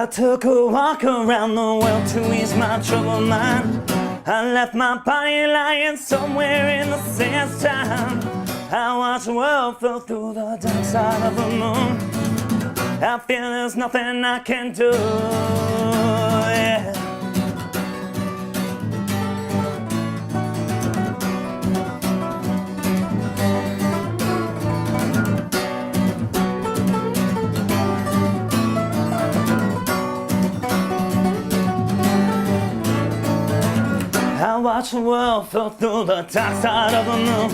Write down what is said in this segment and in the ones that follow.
I took a walk around the world to ease my troubled mind. I left my body lying somewhere in the sands time. I watched the world flow through the dark side of the moon. I feel there's nothing I can do, yeah. I watched the world flow through the dark side of the moon.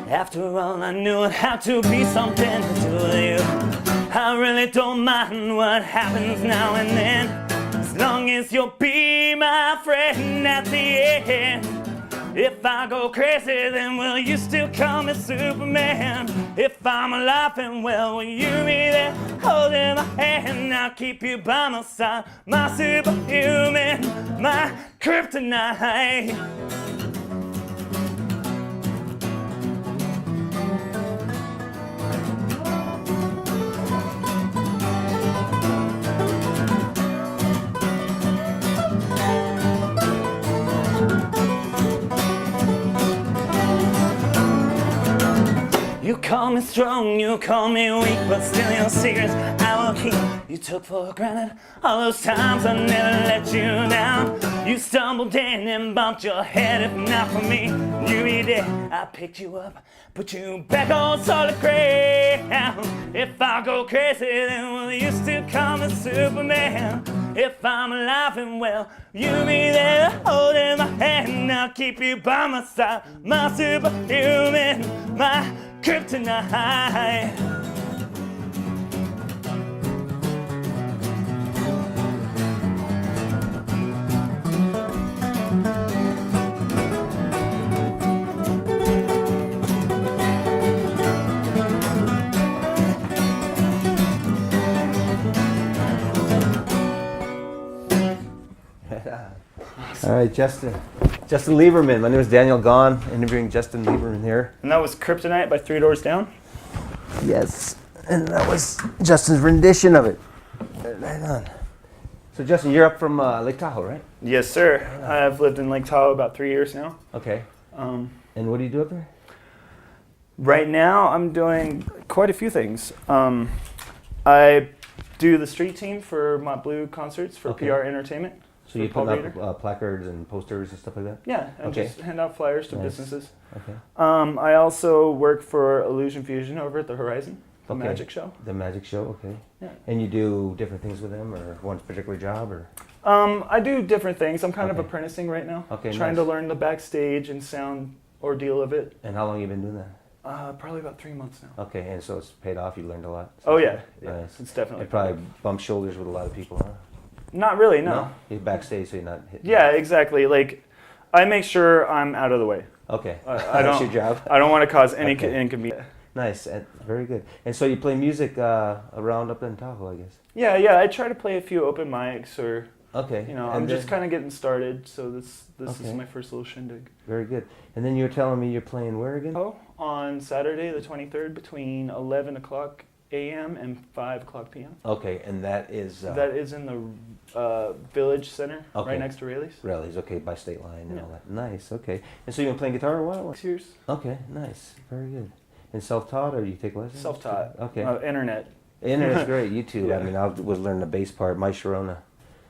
After all, I knew it had to be something to do with you. I really don't mind what happens now and then, as long as you'll be my friend at the end. If I go crazy, then will you still call me Superman? If I'm alive and well, will you be there holding my hand? I'll keep you by my side, my superhuman, my kryptonite. You call me strong, you call me weak, but still your secrets I will keep. You took for granted all those times I never let you down. You stumbled in and bumped your head, if not for me, you'd be dead. I picked you up, put you back on solid ground. If I go crazy, then will you still call me Superman? If I'm alive and well, you be there holding my hand. I'll keep you by my side, my superhuman, my kryptonite. All right, Justin Liberman. My name is Daniel Gaughn, interviewing Justin Liberman here. And that was Kryptonite by 3 Doors Down? Yes, and that was Justin's rendition of it. Right on. So Justin, you're up from Lake Tahoe, right? Yes, sir. I've lived in Lake Tahoe about 3 years now. Okay. And what do you do up there? Right now, I'm doing quite a few things. I do the street team for my Blue concerts for PR Entertainment. So you put up placards and posters and stuff like that? Yeah, and just hand out flyers to businesses. Okay. I also work for Illusion Fusion over at the Horizon, the magic show. The magic show, okay. Yeah. And you do different things with them, or one particular job, or? I do different things. I'm kind of apprenticing right now. Okay, trying to learn the backstage and sound ordeal of it. And how long have you been doing that? Probably about 3 months now. Okay, and so it's paid off. You learned a lot. Oh yeah, nice. It's definitely. You probably bumped shoulders with a lot of people, huh? Not really, no. You're backstage, so you're not hitting. Yeah, exactly. Like, I make sure I'm out of the way. Okay, I don't. That's your job. I don't want to cause any inconvenience. Nice, very good. And so you play music around up in Tahoe, I guess. Yeah. I try to play a few open mics, or I'm just kind of getting started. So this is my first little shindig. Very good. And then you were telling me you're playing where again? Oh, on Saturday the 23rd between 11 o'clock a.m. and 5 o'clock p.m. Okay, and that is in the Village Center, right next to Rayleigh's. Rayleigh's, okay, by State Line and all that. Nice, okay. And so you've been playing guitar a while? 6 years. Okay, nice, very good. And self-taught, or you take lessons? Self-taught. Okay. Internet. Internet's great. YouTube. Yeah. I mean, I was learning the bass part. My Sharona.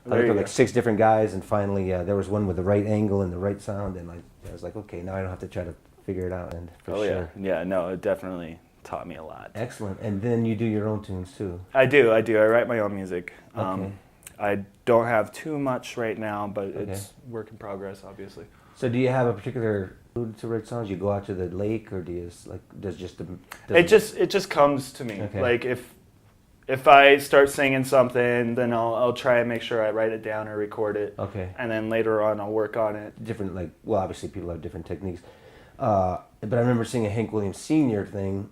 I looked at like 6 different guys, and finally there was one with the right angle and the right sound, and I was like, okay, now I don't have to try to figure it out. And for sure. Yeah. No, it definitely taught me a lot. Excellent. And then you do your own tunes too. I do. I write my own music. I don't have too much right now, but it's work in progress, obviously. So do you have a particular mood to write songs? You go out to the lake, or do you it just comes to me. Okay. Like if I start singing something, then I'll try and make sure I write it down or record it. Okay. And then later on I'll work on it. Different, obviously people have different techniques. But I remember seeing a Hank Williams Sr. thing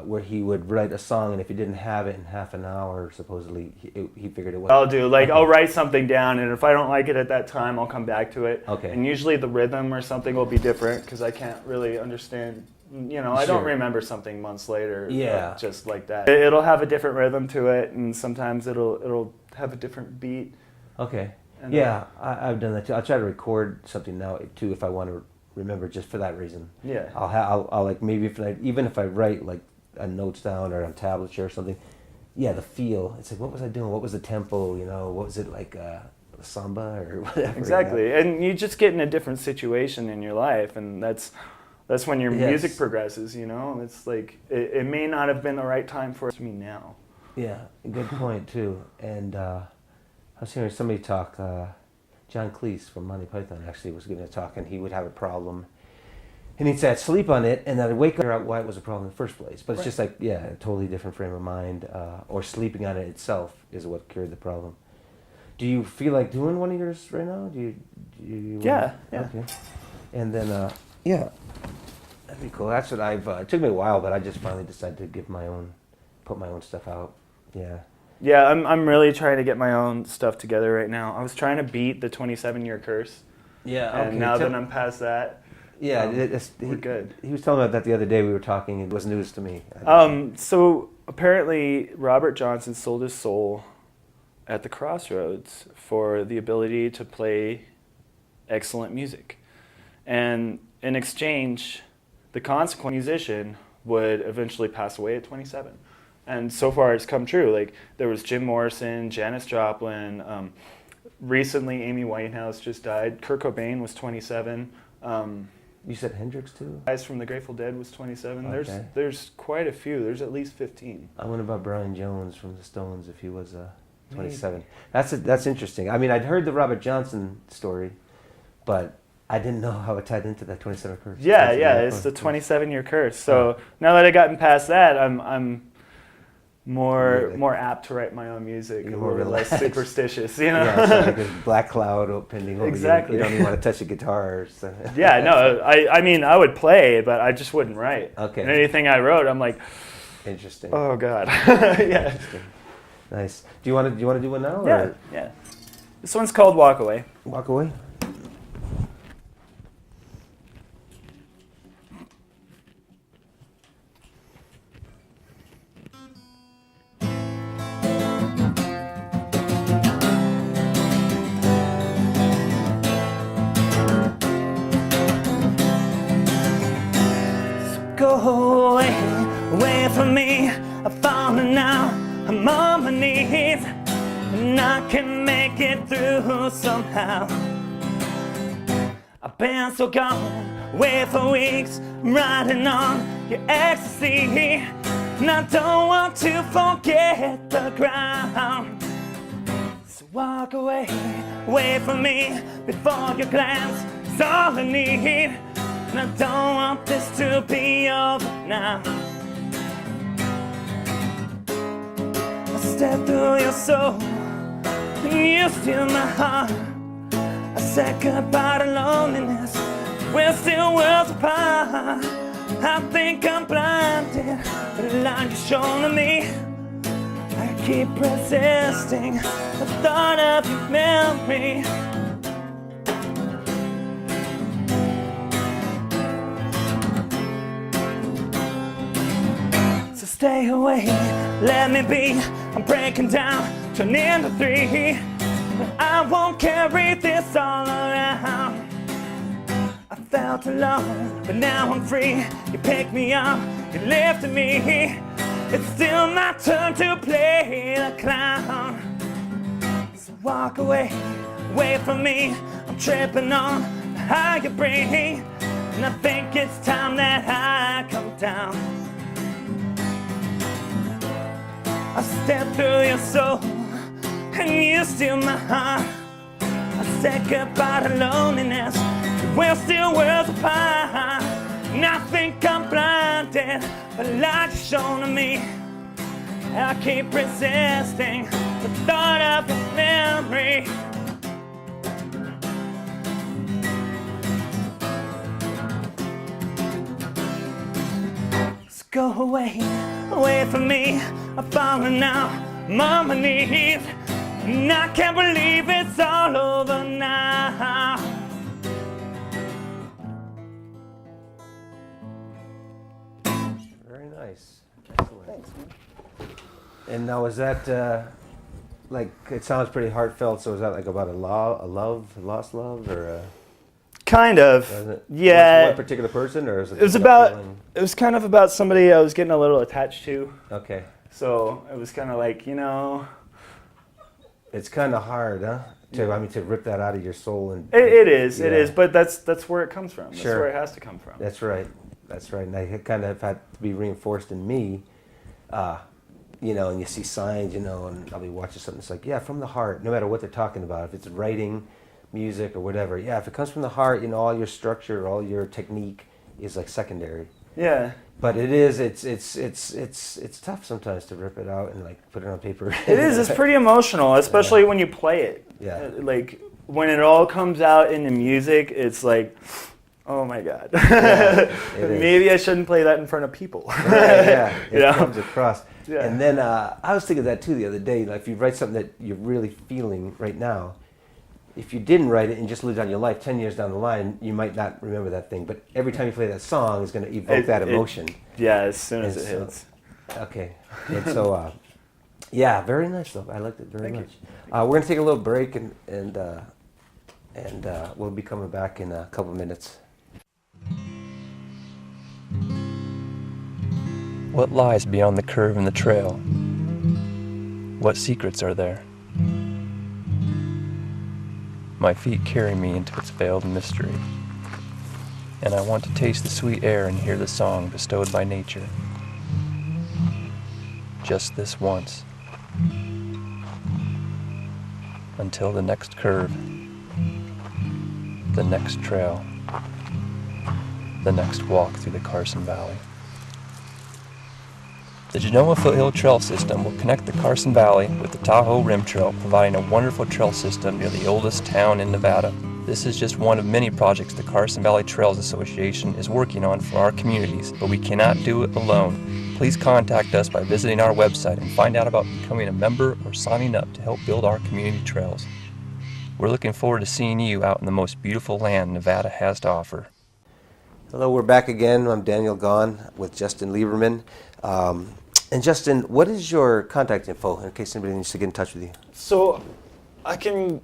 where he would write a song, and if he didn't have it in half an hour, supposedly, he figured it was. I'll do, I'll write something down, and if I don't like it at that time, I'll come back to it. Okay. And usually the rhythm or something will be different, because I can't really understand, I don't remember something months later just like that. It'll have a different rhythm to it, and sometimes it'll have a different beat. Okay. And Yeah, I've done that too. I'll try to record something now too if I want to remember, just for that reason. Yeah. I'll like, maybe even if I write like a notes down or on tablets or something. Yeah, the feel. It's like, what was I doing? What was the tempo? You know, what was it like? Samba or whatever. Exactly, You know? and you just get in a different situation in your life, and that's when your music progresses. You know, it's like it may not have been the right time for me now. Yeah, good point too. And I was hearing somebody talk. John Cleese from Monty Python actually was going to talk, and he would have a problem, and he'd say I'd sleep on it, and then I'd wake up and figure out why it was a problem in the first place. But it's just like, yeah, a totally different frame of mind, or sleeping on it itself is what cured the problem. Do you feel like doing one of yours right now? Do you Yeah. Okay. And then, yeah, that'd be cool. That's what it took me a while, but I just finally decided to put my own stuff out. Yeah. Yeah, I'm really trying to get my own stuff together right now. I was trying to beat the 27-year curse. Yeah, and now that I'm past that, yeah, we're good. He was telling me about that the other day. We were talking. It was news to me. So apparently Robert Johnson sold his soul at the crossroads for the ability to play excellent music. And in exchange, the consequent musician would eventually pass away at 27. And so far it's come true. Like, there was Jim Morrison, Janis Joplin, recently Amy Winehouse just died. Kurt Cobain was 27. You said Hendrix too? Guys from the Grateful Dead was 27. Okay. There's quite a few. There's at least 15. I wonder about Brian Jones from the Stones, if he was 27. That's interesting. I mean, I'd heard the Robert Johnson story, but I didn't know how it tied into that 27 curse. Yeah, it's the 27-year curse. So now that I've gotten past that, I'm more apt to write my own music. You're a more little less superstitious, you know. Yeah, it's like a black cloud pending over Exactly. You don't even want to touch the guitar. So. Yeah, no, I mean, I would play, but I just wouldn't write. Okay. And anything I wrote, I'm like, interesting. oh God. Yeah. Nice. Do you want to do one now? Yeah, or? yeah. This one's called Walk Away. Walk away. Go away from me. I'm falling now. I'm on my knees, and I can make it through somehow. I've been so gone, away for weeks, riding on your ecstasy, and I don't want to forget the ground. So walk away from me before your glance is all I need. And I don't want this to be over now. I step through your soul, and you steal my heart. I said goodbye to loneliness, we're still worlds apart. I think I'm blinded, but the light you're showing to me. I keep resisting the thought of your memory. Stay away, let me be. I'm breaking down, turning into 3. I won't carry this all around. I felt alone, but now I'm free. You picked me up, you lifted me. It's still my turn to play the clown. So walk away from me. I'm tripping on the higher brain, and I think it's time that I come down. I step through your soul, and you steal my heart. I said goodbye to loneliness, we're still worlds apart. And I think I'm blinded, but light is shown to me. I keep resisting the thought of your memory. So go away from me. I'm falling now, I'm on my knees, and I can't believe it's all over now. Very nice. Excellent. Thanks, man. And now is that like it sounds pretty heartfelt. So is that like about a lost love, or kind of? Yeah. One particular person, or is it? It was about. It was kind of about somebody I was getting a little attached to. Okay. So it was kind of like, you know. It's kind of hard, huh? To rip that out of your soul and. It is, but that's where it comes from. That's where it has to come from. That's right. And I kind of had to be reinforced in me. You know, and you see signs, you know, and I'll be watching something. It's like, yeah, from the heart. No matter what they're talking about, if it's writing, music, or whatever. Yeah, if it comes from the heart, you know, all your structure, all your technique is like secondary. Yeah. But it's tough sometimes to rip it out and like put it on paper. It is. It's pretty emotional, especially when you play it. Yeah. Like when it all comes out in the music, it's like, oh my God. Yeah, Maybe I shouldn't play that in front of people. Right, yeah. It comes know? across. Yeah. And then I was thinking that too the other day. Like if you write something that you're really feeling right now, if you didn't write it and just lived on your life 10 years down the line, you might not remember that thing. But every time you play that song, it's going to evoke that emotion. Yeah, as soon as it hits. Okay. And so, yeah, very nice though. I liked it very much. We're going to take a little break and we'll be coming back in a couple minutes. What lies beyond the curve in the trail? What secrets are there? My feet carry me into its veiled mystery, and I want to taste the sweet air and hear the song bestowed by nature. Just this once. Until the next curve, the next trail, the next walk through the Carson Valley. The Genoa Foothill Trail System will connect the Carson Valley with the Tahoe Rim Trail, providing a wonderful trail system near the oldest town in Nevada. This is just one of many projects the Carson Valley Trails Association is working on for our communities, but we cannot do it alone. Please contact us by visiting our website and find out about becoming a member or signing up to help build our community trails. We're looking forward to seeing you out in the most beautiful land Nevada has to offer. Hello, we're back again. I'm Daniel Gaughn with Justin Liberman. And Justin, what is your contact info in case anybody needs to get in touch with you? So I can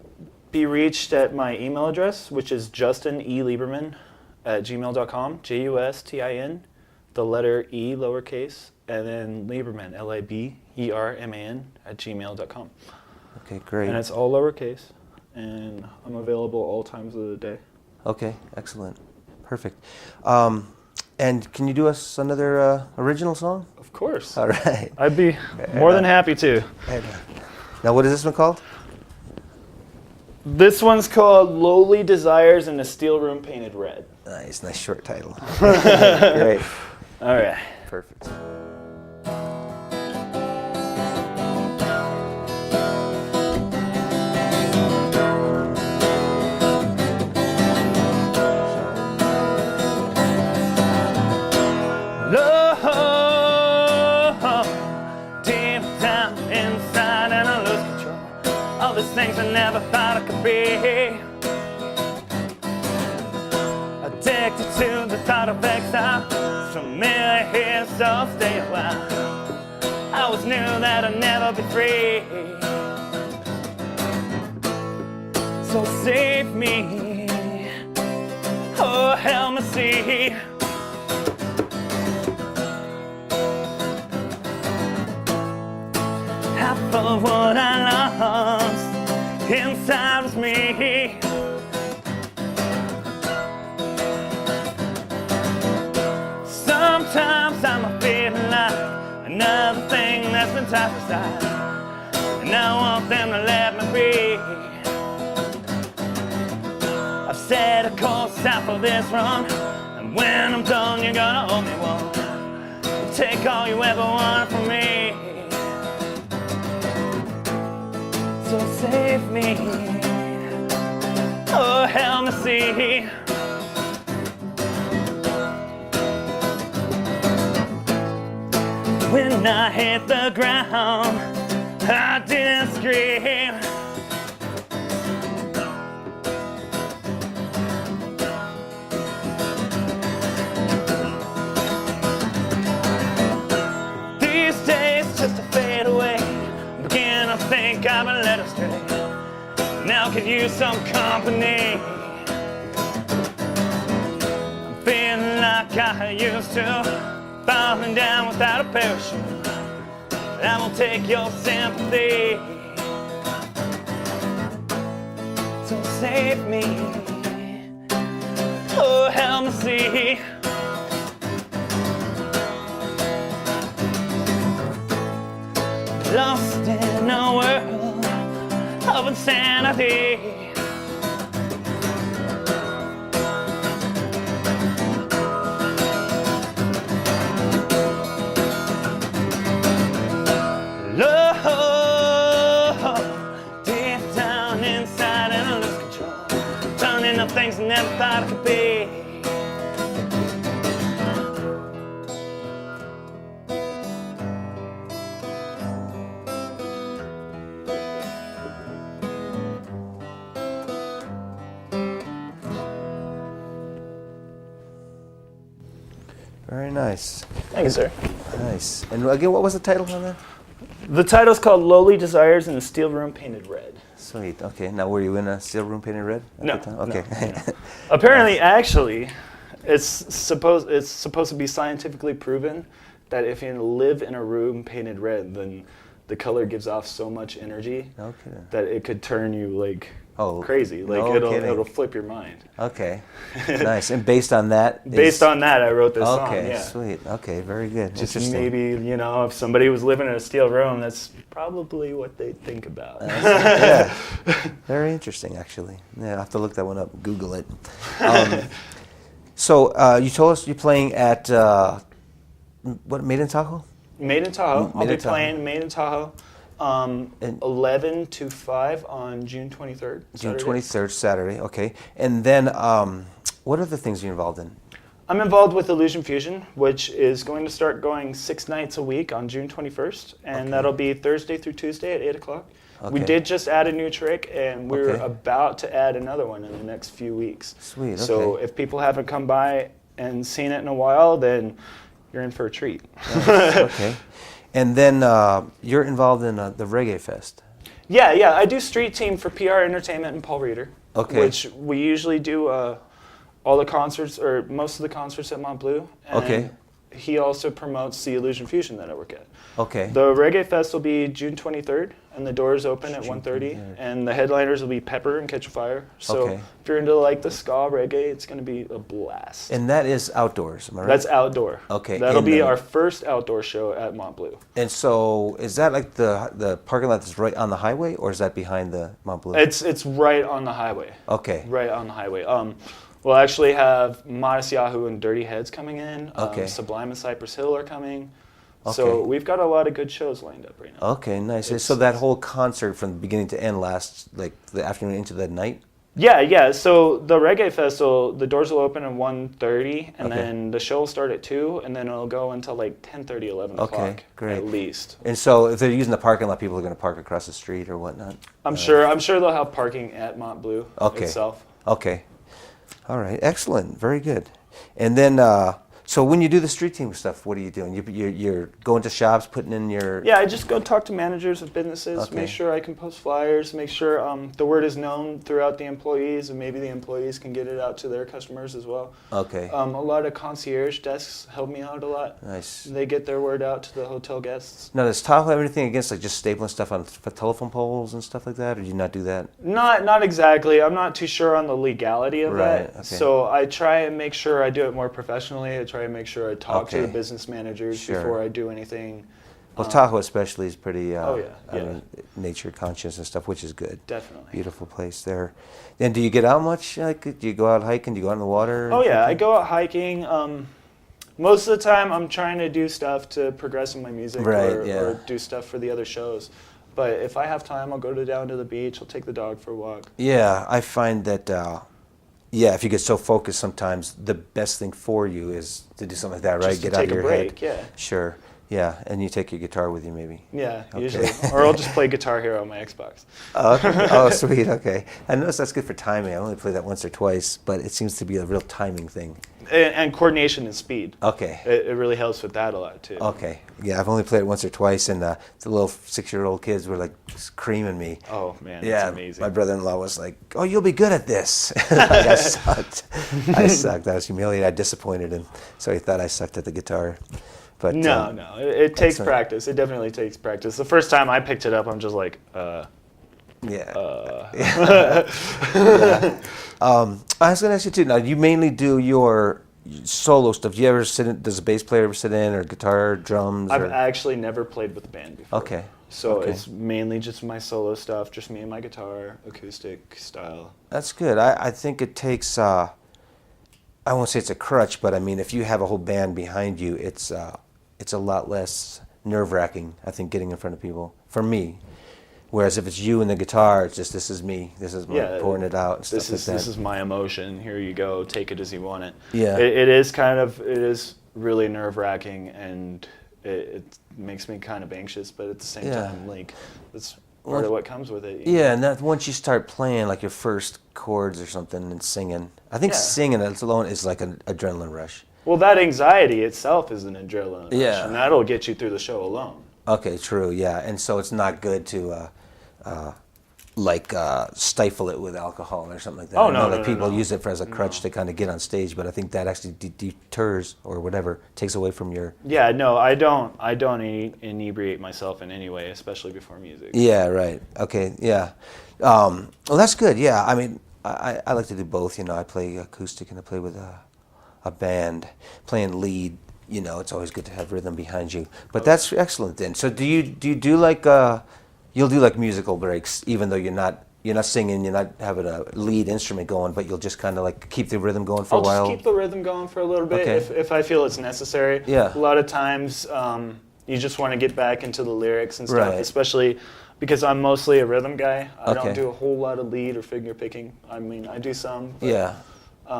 be reached at my email address, which is justinelieberman@gmail.com, Justin, the letter E lowercase, and then Lieberman, Liberman @gmail.com. Okay, great. And it's all lowercase, and I'm available all times of the day. Okay, excellent. Perfect. And can you do us another original song? Of course. All right. I'd be more than happy to. Now, what is this one called? This one's called Lowly Desires in a Steel Room Painted Red. Nice short title. Great. All right. Perfect. Things I never thought I could be. Addicted to the thought of exile. Familiar here, so stay a while. I always knew that I'd never be free. So save me, oh help me see. Half of what I lost inside was me. Sometimes I'm feeling like another thing that's been tossed aside, and I want them to let me be. I've set a course out for this run, and when I'm done you're gonna owe me one. Take all you ever wanted from me. So save me, oh help me see. When I hit the ground, I didn't scream. These days just to fade away, begin to think I've been you some company. I'm feeling like I used to, falling down without a parachute. I will take your sympathy. So save me, oh help me see. Lost in a world of insanity. Love, deep down inside and I lose control, turning up things I never thought I could be. Very nice. Thank you, sir. Nice. And again, what was the title on that? The title's called Lowly Desires in the Steel Room Painted Red. Sweet. Okay. Now, were you in a steel room painted red at No. the time? Okay. No. Apparently, actually, it's supposed to be scientifically proven that if you live in a room painted red, then the color gives off so much energy that it could turn you like crazy. Like it'll flip your mind. Okay. Nice. And based on that? Based on that, I wrote this song. Okay. Yeah. Sweet. Okay. Very good. Just maybe, if somebody was living in a steel room, that's probably what they'd think about. Yeah. Very interesting, actually. Yeah, I'll have to look that one up. Google it. So you told us you're playing at what? Made in Tahoe? Made in Tahoe. I'll be playing Made in Tahoe. 11 to 5 on June 23rd. June 23rd, Saturday. Okay. And then what other things are you involved in? I'm involved with Illusion Fusion, which is going to start going 6 nights a week on June 21st, and that'll be Thursday through Tuesday at 8 o'clock. Okay. We did just add a new trick, and we're about to add another one in the next few weeks. Sweet. Okay. So if people haven't come by and seen it in a while, then you're in for a treat. Nice. Okay. And then you're involved in the Reggae Fest. Yeah. I do street team for PR Entertainment and Paul Reeder. Okay. Which we usually do all the concerts, or most of the concerts at Mont Bleu. And he also promotes the Illusion Fusion that I work at. Okay. The Reggae Fest will be June 23rd, and the doors open at 1:30, and the headliners will be Pepper and Catch a Fire. So if you're into like the ska reggae, it's going to be a blast. And that is outdoors, am I right? That's outdoor. Okay. That'll be our first outdoor show at Mont Bleu. And so is that like the parking lot that's right on the highway, or is that behind the Mont Bleu? It's right on the highway. Okay. Right on the highway. We'll actually have Modest Yahoo and Dirty Heads coming in. Sublime and Cypress Hill are coming. So we've got a lot of good shows lined up right now. Okay, nice. So that whole concert from the beginning to end lasts like the afternoon into the night? Yeah. So the Reggae Festival, the doors will open at 1:30, and then the show will start at 2, and then it'll go until like 10:30, 11 o'clock at least. And so if they're using the parking lot, people are going to park across the street or whatnot? I'm sure they'll have parking at Mont Bleu itself. Okay. All right. Excellent. Very good. And then... so when you do the street team stuff, what are you doing? You're going to shops, putting in your... Yeah, I just go talk to managers of businesses, make sure I can post flyers, make sure the word is known throughout the employees, and maybe the employees can get it out to their customers as well. Okay. A lot of concierge desks help me out a lot. Nice. They get their word out to the hotel guests. Now, does Tahoe have anything against like just stapling stuff on telephone poles and stuff like that, or do you not do that? Not exactly. I'm not too sure on the legality of that. Okay. So I try and make sure I do it more professionally. I try and make sure I talk to the business managers before I do anything. Well, Tahoe especially is pretty nature conscious and stuff, which is good. Definitely. Beautiful place there. And do you get out much? Like, do you go out hiking? Do you go out in the water? Oh, yeah. I go out hiking. Most of the time, I'm trying to do stuff to progress in my music or do stuff for the other shows. But if I have time, I'll go down to the beach. I'll take the dog for a walk. Yeah, I find that... if you get so focused sometimes, the best thing for you is to do something like that, right? Get out of your head. Take a break, yeah. Sure, yeah. And you take your guitar with you, maybe? Yeah, usually. Or I'll just play Guitar Hero on my Xbox. Oh, sweet, okay. I noticed that's good for timing. I only played that once or twice, but it seems to be a real timing thing. and coordination and speed. Okay. It really helps with that a lot too. Okay. Yeah, I've only played it once or twice, and the little 6-year-old kids were like creaming me. Oh man, Yeah, that's amazing. my brother-in-law was like, "Oh, you'll be good at this." Like, I sucked. I was humiliated. I disappointed him, so he thought I sucked at the guitar. But no, it takes excellent. practice. It definitely takes practice. The first time I picked it up, I'm just like, yeah. Yeah. I was going to ask you too. Now, you mainly do your solo stuff. Do you ever sit in? Does a bass player ever sit in, or guitar, drums? I've actually never played with a band before. Okay. So Okay. it's mainly just my solo stuff, just me and my guitar, acoustic style. That's good. I think it takes. I won't say it's a crutch, but I mean, if you have a whole band behind you, it's a lot less nerve-wracking. I think getting in front of people for me. Whereas if it's you and the guitar, it's just this is me. This is my pouring it out. And stuff like that. This is my emotion. Here you go. Take it as you want it. Yeah. It is really nerve-wracking, and it makes me kind of anxious, but at the same time, like that's part of what comes with it. Yeah, and that once you start playing like your first chords or something and singing, I think singing alone is like an adrenaline rush. Well, that anxiety itself is an adrenaline rush, Yeah. and that'll get you through the show alone. Okay, true, yeah. And so it's not good to stifle it with alcohol or something like that. Oh, I know no, that people no. use it as a crutch to kind of get on stage, but I think that actually deters or whatever, takes away from your... Yeah, no, I don't inebriate myself in any way, especially before music. Yeah, right. Okay, yeah. Well, that's good, yeah. I mean, I like to do both, you know. I play acoustic and I play with a band. Playing lead, you know, it's always good to have rhythm behind you. But that's excellent then. So do you do like you'll do like musical breaks, even though you're not singing, you're not having a lead instrument going, but you'll just kind of like keep the rhythm going for a while? I'll just keep the rhythm going for a little bit if I feel it's necessary. Yeah. A lot of times you just want to get back into the lyrics and stuff, Right. especially because I'm mostly a rhythm guy. I Okay. don't do a whole lot of lead or finger picking. I mean, I do some. But, Yeah.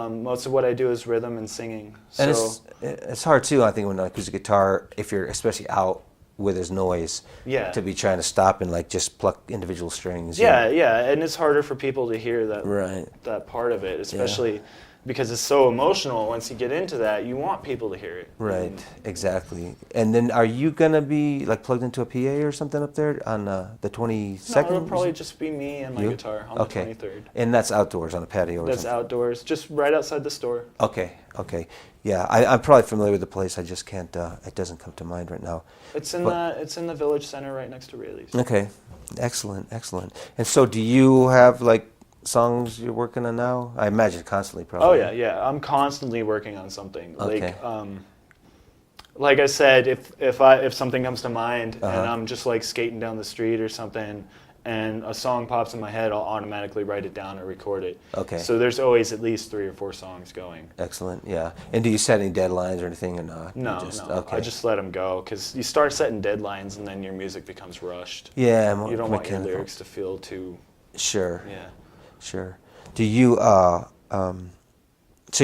most of what I do is rhythm and singing. And So it's hard too, I think, when an acoustic guitar, if you're especially out where there's noise, Yeah. to be trying to stop and like just pluck individual strings. yeah, and it's harder for people to hear that Right. that part of it, especially because it's so emotional. Once you get into that, you want people to hear it. Right, exactly. And then are you going to be like plugged into a PA or something up there on the 22nd? No, it'll probably just be me and my You? guitar on Okay. the 23rd. And that's outdoors on a patio or That's something? outdoors, just right outside the store. Okay. Yeah, I'm probably familiar with the place. I just can't, it doesn't come to mind right now. It's in the village center right next to Rayleigh's. Okay, excellent. And so do you have like songs you're working on now? I imagine constantly probably. Oh yeah. I'm constantly working on something. Okay. Like I said, if something comes to mind Uh-huh. and I'm just like skating down the street or something, and a song pops in my head, I'll automatically write it down or record it. Okay. So there's always at least 3 or 4 songs going. Excellent, yeah. And do you set any deadlines or anything or not? No, Okay. I just let them go, because you start setting deadlines and then your music becomes rushed. Yeah, You don't want your mechanical. lyrics to feel too, Sure. yeah. Sure. Do you so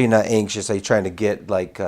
you're not anxious? Are you trying to get like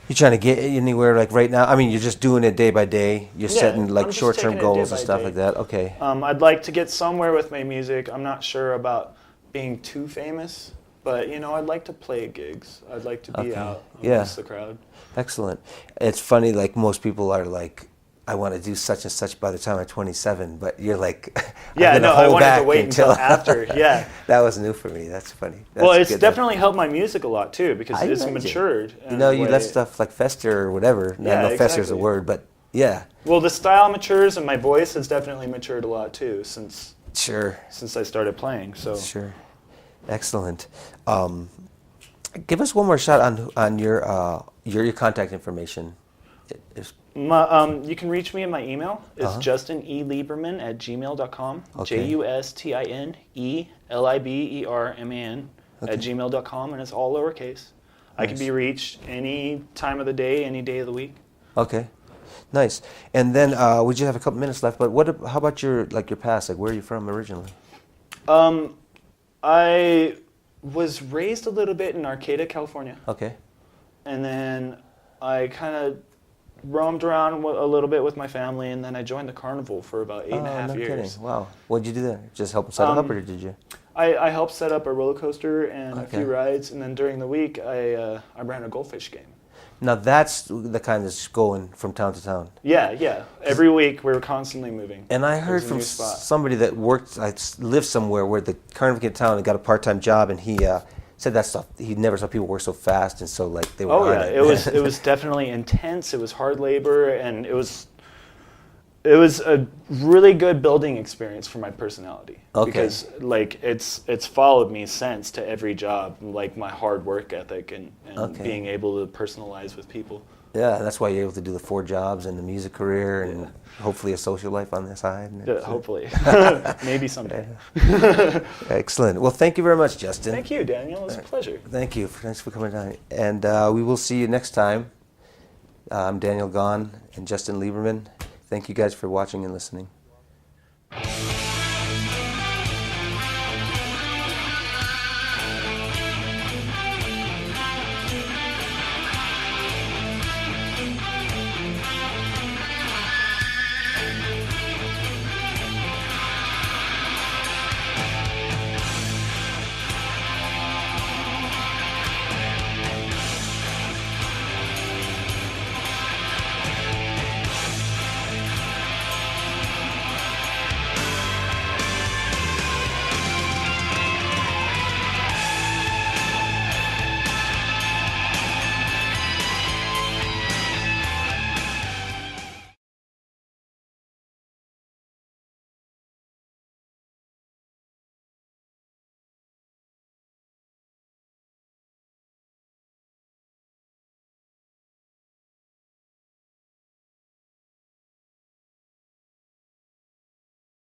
you trying to get anywhere like right now? I mean, you're just doing it day by day. You're setting I'm like just short-term taking it goals day and by stuff day. like that. Okay. I'd like to get somewhere with my music. I'm not sure about being too famous, but I'd like to play gigs. I'd like to be Okay. out Yeah. amongst the crowd. Excellent. It's funny, like most people are like, I want to do such and such by the time I'm 27, but you're like, Yeah, I'm gonna no, I hold wanted back to wait until after. Yeah. That was new for me. That's funny. That's Well, it's good. definitely helped my music a lot too, because I it's imagine. matured. You in know, a you way. let stuff like fester or whatever. I Yeah, know fester is a exactly. word, but yeah, Well, the style matures, and my voice has definitely matured a lot too since sure. I started playing. So Sure. Excellent. Give us one more shot on your contact information. you can reach me at my email. It's Uh-huh. justinelieberman@gmail.com. Okay. JustinElieberman @gmail.com, and it's all lowercase. I can Nice. be reached any time of the day, any day of the week. Okay. Nice. And then we just have a couple minutes left, but how about your past? Like, where are you from originally? I was raised a little bit in Arcata, California, Okay. and then I kind of roamed around a little bit with my family, and then I joined the carnival for about 8.5 no years. kidding. Wow. What did you do there? Just help them set it up, or did you? I helped set up a roller coaster and a Okay. few rides, and then during the week I ran a goldfish game. Now that's the kind that's going from town to town. Yeah. Every week we were constantly moving. And I heard There's a from new spot. somebody that lived somewhere where the carnival in town and got a part-time job, and he said that stuff. He never saw people work so fast and so like they were. Oh on yeah, it was definitely intense. It was hard labor, and it was a really good building experience for my personality. Okay. Because like it's followed me since to every job, like my hard work ethic and Okay. being able to personalize with people. Yeah, that's why you're able to do the 4 jobs and the music career and hopefully a social life on the side. And Yeah, hopefully, maybe someday. Excellent. Well, thank you very much, Justin. Thank you, Daniel. It was a pleasure. Thank you. Thanks for coming down. And we will see you next time. I'm Daniel Gaughn and Justin Liberman. Thank you guys for watching and listening.